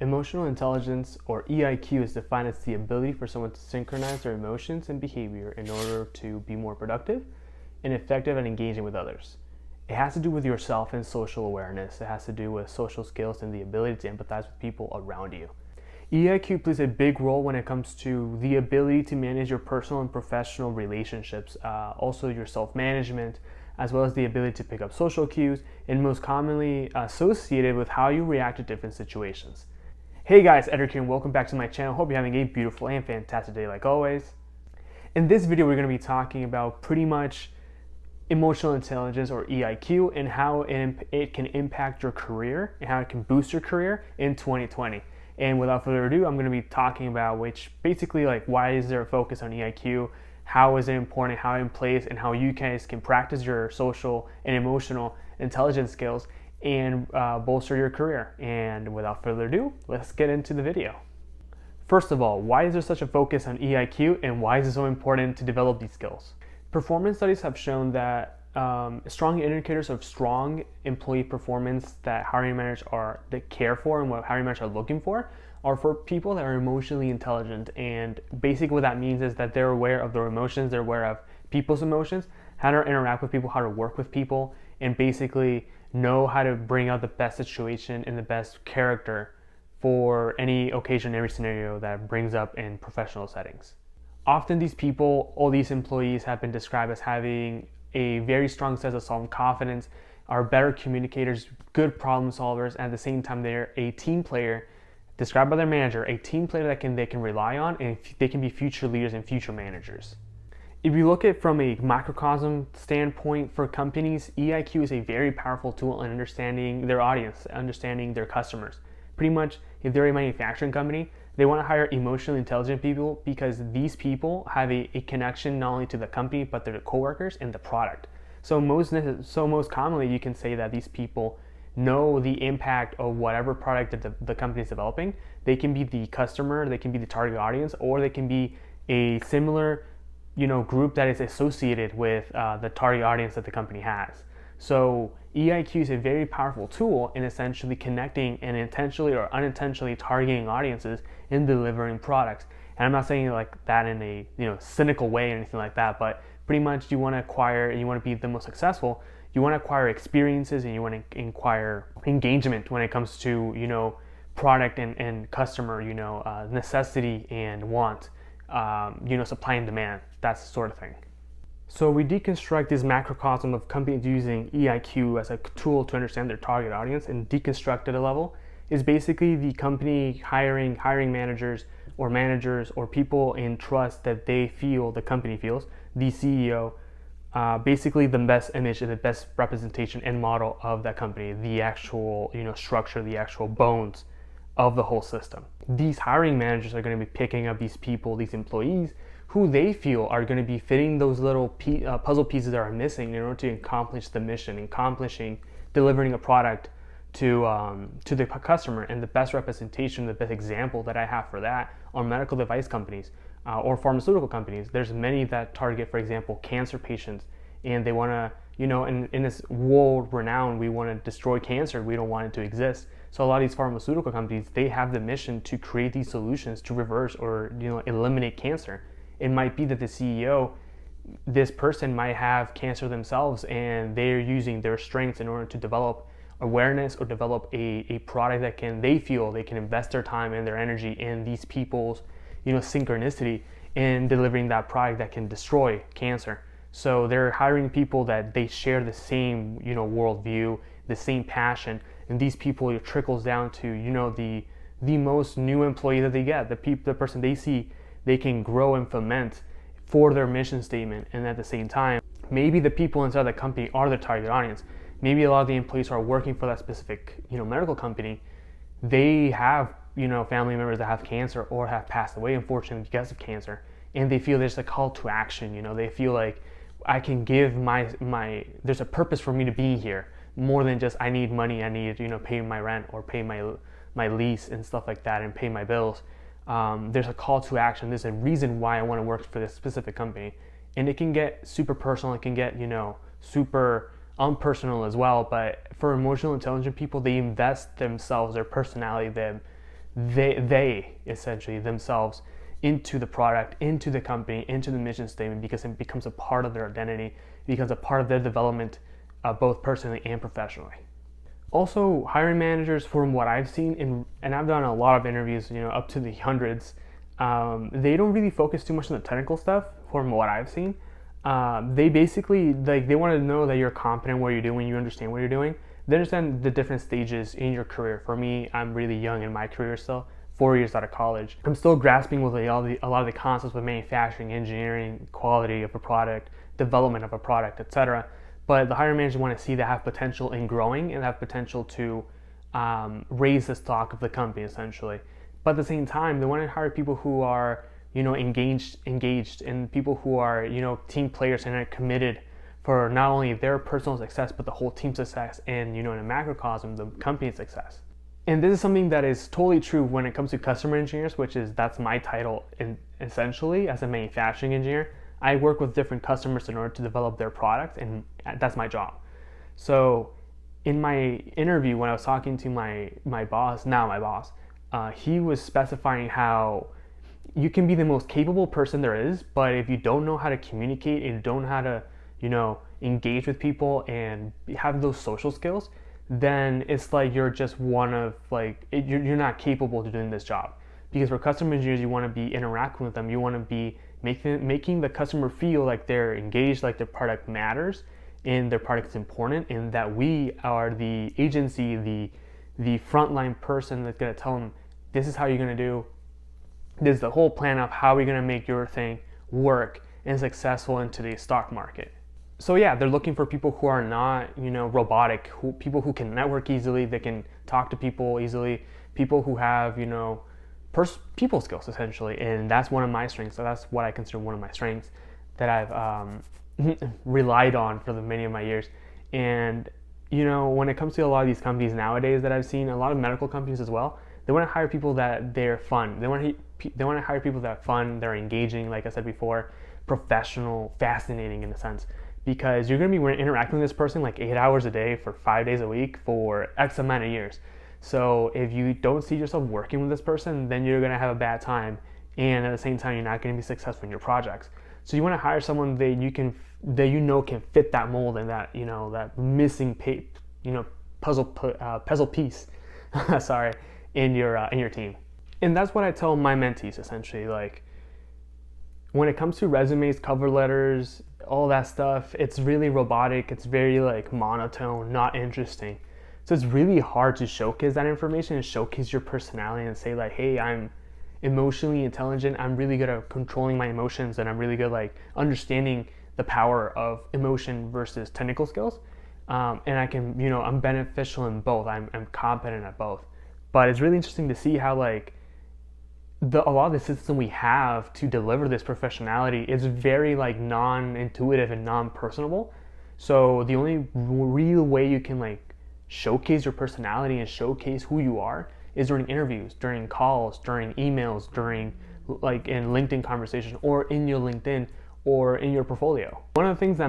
Emotional intelligence, or EIQ, is defined as the ability for someone to synchronize their emotions and behavior in order to be more productive and effective at engaging with others. It has to do with yourself and social awareness. It has to do with social skills and the ability to empathize with people around you. EIQ plays a big role when it comes to the ability to manage your personal and professional relationships, also your self-management, as well as the ability to pick up social cues, and most commonly associated with how you react to different situations. Hey guys, Edgar here, and welcome back to my channel. Hope you're having a beautiful and fantastic day like always. In this video, we're going to be talking about pretty much emotional intelligence, or EIQ, and how it can impact your career and how it can boost your career in 2020. And without further ado, I'm going to be talking about why is there a focus on EIQ, how is it important, how it plays, and how you guys can practice your social and emotional intelligence skills and bolster your career. And without further ado, let's get into the video. First of all, why is there such a focus on EIQ, and why is it so important to develop these skills? Performance studies have shown that strong indicators of strong employee performance that hiring managers care for and what hiring managers are looking for are for people that are emotionally intelligent. And basically what that means is that they're aware of their emotions, they're aware of people's emotions, how to interact with people, how to work with people, and basically know how to bring out the best situation and the best character for any occasion, every scenario that brings up in professional settings. Often these people, all these employees, have been described as having a very strong sense of self-confidence, are better communicators, good problem solvers, and at the same time they're a team player, described by their manager, a team player that they can rely on, and they can be future leaders and future managers. If you look at it from a microcosm standpoint for companies, EIQ is a very powerful tool in understanding their audience, understanding their customers. Pretty much, if they're a manufacturing company, they want to hire emotionally intelligent people because these people have a connection not only to the company but to their coworkers and the product. So most commonly, you can say that these people know the impact of whatever product that the company is developing. They can be the customer, they can be the target audience, or they can be a similar group that is associated with the target audience that the company has. So EIQ is a very powerful tool in essentially connecting and intentionally or unintentionally targeting audiences and delivering products. And I'm not saying it like that in a cynical way or anything like that, but pretty much you want to acquire, and you want to be the most successful, you want to acquire experiences, and you want to acquire engagement when it comes to product and customer necessity and want, supply and demand, that sort of thing. So we deconstruct this macrocosm of companies using EIQ as a tool to understand their target audience, and deconstruct at a level is basically the company hiring managers or people in trust that they feel, the company feels, the CEO, basically the best image and the best representation and model of that company, the actual structure, the actual bones of the whole system. These hiring managers are going to be picking up these people, these employees, who they feel are going to be fitting those little puzzle pieces that are missing in order to accomplish the mission, delivering a product to the customer. And the best representation, the best example that I have for that are medical device companies or pharmaceutical companies. There's many that target, for example, cancer patients, and they want to, in this world renowned, we want to destroy cancer. We don't want it to exist. So a lot of these pharmaceutical companies, they have the mission to create these solutions to reverse or eliminate cancer. It might be that the CEO, this person might have cancer themselves, and they're using their strengths in order to develop awareness or develop a product that they feel they can invest their time and their energy in these people's synchronicity in delivering that product that can destroy cancer. So they're hiring people that they share the same worldview, the same passion, and these people, it trickles down to the most new employee that they get, the person they see they can grow and foment for their mission statement. And at the same time, maybe the people inside the company are the target audience. Maybe a lot of the employees are working for that specific medical company. They have family members that have cancer or have passed away, unfortunately, because of cancer, and they feel there's a call to action. They feel like I can give there's a purpose for me to be here, more than just I need money, I need pay my rent or pay my lease and stuff like that, and pay my bills. There's a call to action. There's a reason why I want to work for this specific company, and it can get super personal. It can get super unpersonal as well. But for emotional intelligent people, they invest themselves, their personality, they essentially themselves into the product, into the company, into the mission statement, because it becomes a part of their identity, it becomes a part of their development, both personally and professionally. Also, hiring managers, from what I've seen, and I've done a lot of interviews, up to the hundreds, they don't really focus too much on the technical stuff, from what I've seen. They basically, they want to know that you're competent in what you're doing, you understand what you're doing. They understand the different stages in your career. For me, I'm really young in my career still, 4 years out of college. I'm still grasping with a lot of the concepts with manufacturing, engineering, quality of a product, development of a product, etc. But the hiring managers want to see that have potential in growing and have potential to raise the stock of the company, essentially. But at the same time, they want to hire people who are, engaged, and people who are, team players and are committed for not only their personal success, but the whole team success and, in a macrocosm, the company's success. And this is something that is totally true when it comes to customer engineers, that's my title essentially as a manufacturing engineer. I work with different customers in order to develop their product, and that's my job. So in my interview, when I was talking to my boss, he was specifying how you can be the most capable person there is, but if you don't know how to communicate and don't know how to, engage with people and have those social skills, then it's like you're just you're not capable of doing this job. Because for customer engineers, you want to be interacting with them, you want to be making the customer feel like they're engaged, like their product matters and their product is important, and that we are the agency, the frontline person that's going to tell them, this is how you're going to do, this is the whole plan of how we're going to make your thing work and successful in today's stock market. So yeah, they're looking for people who are not, robotic, people who can network easily, they can talk to people easily, people who have, people skills, essentially. And that's one of my strengths. So that's what I consider one of my strengths that I've relied on for the many of my years. And, when it comes to a lot of these companies nowadays that I've seen, a lot of medical companies as well, they want to hire people that they're fun. They want to hire people that are fun, they're engaging, like I said before, professional, fascinating in a sense. Because you're going to be interacting with this person like 8 hours a day for 5 days a week for X amount of years. So if you don't see yourself working with this person, then you're going to have a bad time, and at the same time, you're not going to be successful in your projects. So you want to hire someone that can fit that mold and that that missing puzzle piece, sorry, in your team. And that's what I tell my mentees, essentially. Like, when it comes to resumes, cover letters, all that stuff, it's really robotic. It's very monotone, not interesting. So it's really hard to showcase that information and showcase your personality and say hey, I'm emotionally intelligent. I'm really good at controlling my emotions, and I'm really good understanding the power of emotion versus technical skills. And I can, I'm beneficial in both. I'm competent at both. But it's really interesting to see how a lot of the system we have to deliver this professionality is very non-intuitive and non-personable. So the only real way you can showcase your personality and showcase who you are is during interviews, during calls, during emails, during in LinkedIn conversations, or in your LinkedIn, or in your portfolio. One of the things that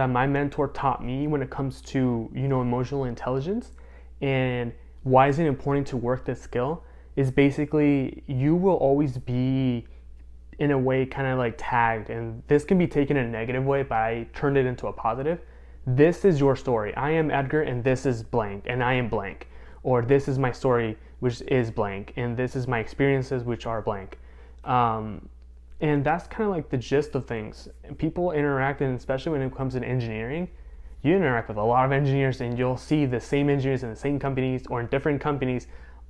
my mentor taught me when it comes to emotional intelligence and why is it important to work this skill is basically you will always be in a way kind of tagged, and this can be taken in a negative way, but I turned it into a positive. This is your story. I am Edgar, and this is blank, and I am blank. Or this is my story, which is blank, and this is my experiences, which are blank. And that's kind of the gist of things. People interact, and especially when it comes to engineering, you interact with a lot of engineers, and you'll see the same engineers in the same companies or in different companies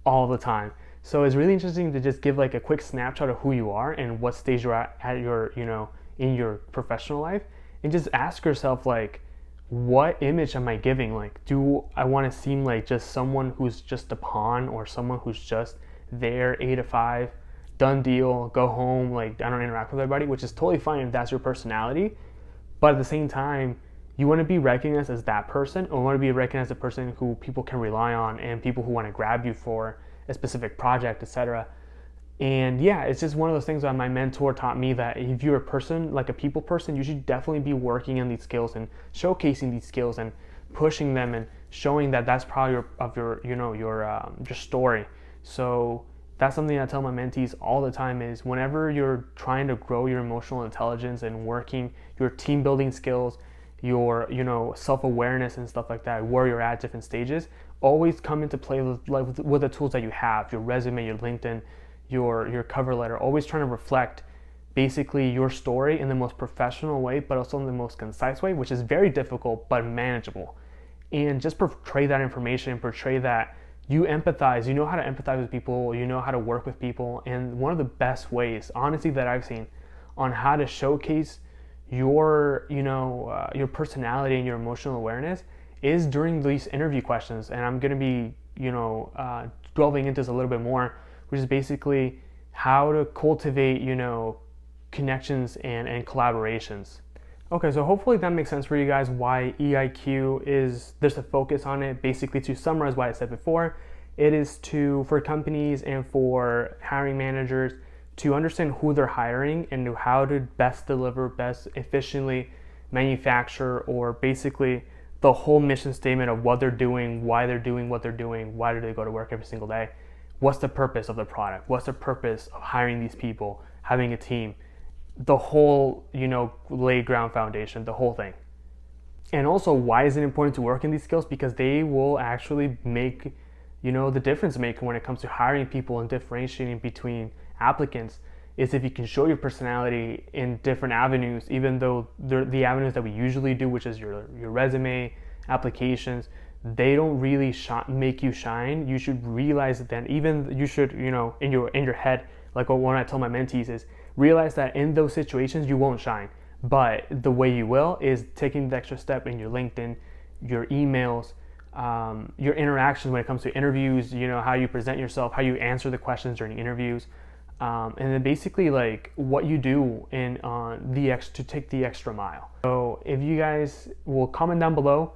all the time. So it's really interesting to just give a quick snapshot of who you are and what stage you're at your, in your professional life, and just ask yourself what image am I giving? Do I want to seem like just someone who's just a pawn, or someone who's just there 8 to 5, done deal, go home, I don't interact with everybody, which is totally fine if that's your personality. But at the same time, you want to be recognized as that person, or want to be recognized as a person who people can rely on, and people who want to grab you for a specific project, etc. And yeah, it's just one of those things that my mentor taught me, that if you're a person, a people person, you should definitely be working on these skills and showcasing these skills and pushing them and showing that that's probably your story. So That's something I tell my mentees all the time is whenever you're trying to grow your emotional intelligence and working your team building skills, your self-awareness and stuff like that, where you're at different stages, always come into play with the tools that you have, your resume, your LinkedIn, your cover letter, always trying to reflect basically your story in the most professional way, but also in the most concise way, which is very difficult but manageable. And just portray that information, portray that you empathize, you know how to empathize with people, you know how to work with people. And one of the best ways, honestly, that I've seen on how to showcase your personality and your emotional awareness is during these interview questions. And I'm going to be, delving into this a little bit more, which is basically how to cultivate, connections and collaborations. Okay, so hopefully that makes sense for you guys why EIQ is, there's a focus on it. Basically, to summarize what I said before, it is for companies and for hiring managers to understand who they're hiring and how to best deliver, best efficiently manufacture, or basically the whole mission statement of what they're doing, why they're doing what they're doing, why do they go to work every single day, what's the purpose of the product, what's the purpose of hiring these people, having a team, the whole, lay ground foundation, the whole thing. And also, why is it important to work in these skills? Because they will actually make, the difference maker when it comes to hiring people and differentiating between applicants. Is if you can show your personality in different avenues, even though the avenues that we usually do, which is your resume, applications, they don't really make you shine. You should realize that even you should, in your head, like what I tell my mentees is, realize that in those situations you won't shine, but the way you will is taking the extra step in your LinkedIn, your emails, your interactions when it comes to interviews, how you present yourself, how you answer the questions during interviews, and then basically like what you do to take the extra mile. So if you guys will comment down below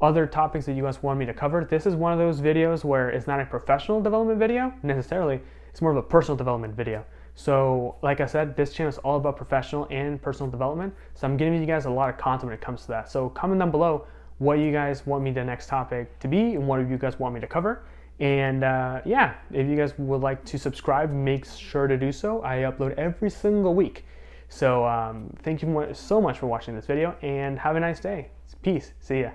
other topics that you guys want me to cover. This is one of those videos where it's not a professional development video necessarily, it's more of a personal development video. So like I said, this channel is all about professional and personal development. So I'm giving you guys a lot of content when it comes to that. So comment down below what you guys want me the next topic to be and what you guys want me to cover. And yeah, if you guys would like to subscribe, make sure to do so. I upload every single week. So thank you so much for watching this video and have a nice day. Peace. See ya.